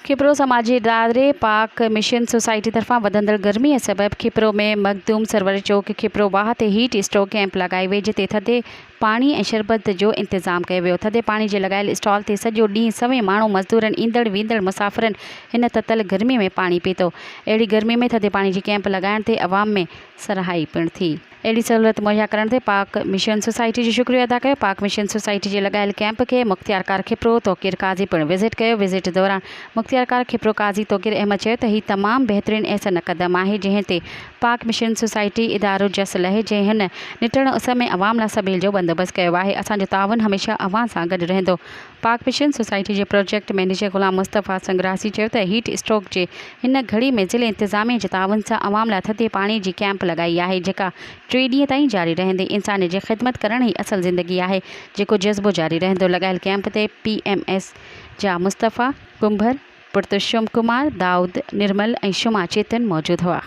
खिपरो समाजी इदारे पाक मिशन सोसाइटी तरफां वधंदड़ गर्मीअ सबब खिपरो में मखदूम सरवर चौक खिपरो वाह ते हीट स्ट्रोक कैंप लगाई वई, जिते थधे पाणी ऐं शरबत जो इंतज़ाम कयो वियो। थधे पाणी जे लॻायल स्टॉल ते सॼो ॾींहुं सवें माण्हू मज़दूरनि ईंदड़ वेंदड़ मुसाफ़िरनि हिन ततल गर्मीअ में पाणी पीतो। अहिड़ी गर्मीअ में थधे पाणी जी कैंप लॻाइण ते अवाम में सराहाई पिणु थी। अहिड़ी सहूलियत मुहैया करण ते पाक मिशन सोसाइटी जो शुक्रिया अदा कयो। पाक मिशन सोसाइटी जे लॻायल कैंप खे मुख़्तियारकार खिपरो तोक़िर काज़ी पिणु विज़िट कयो। विज़िट दौरान मुख़्तियारकार खिपरो काज़ी तोक़िर अहमद चयो त हीउ तमामु बहितरीनु ऐं क़दम आहे, जंहिं ते पाक मिशन सोसाइटी इदारो जस लहे, जंहिं हिन निटण उस में अवाम लाइ सभेल जो बंदोबस्तु कयो आहे। असांजो ताउन हमेशह अवां सां गॾु रहंदो। पाक मिशन सोसाइटी जे प्रोजेक्ट मैनेजर ग़ुलाम मुस्तफ़ा संग्रासी चयो त हीट स्ट्रोक जे हिन घड़ी में ज़िले इंतिज़ामिया जे ताउन सां अवाम लाइ थधे पाणी जी कैंप लॻाई आहे, जेका 3 ॾींहं ताईं जारी रहंदी। इंसान जी ख़िदमत करण ई असल ज़िंदगी आहे, जेको जज़्बो जारी रहंदो। लॻायल कैंप ते PMS जा मुस्तफ़ा कुंभर, पुरतुशुम कुमार, दाऊद निर्मल ऐं शुमा चेतन मौजूदु हुआ।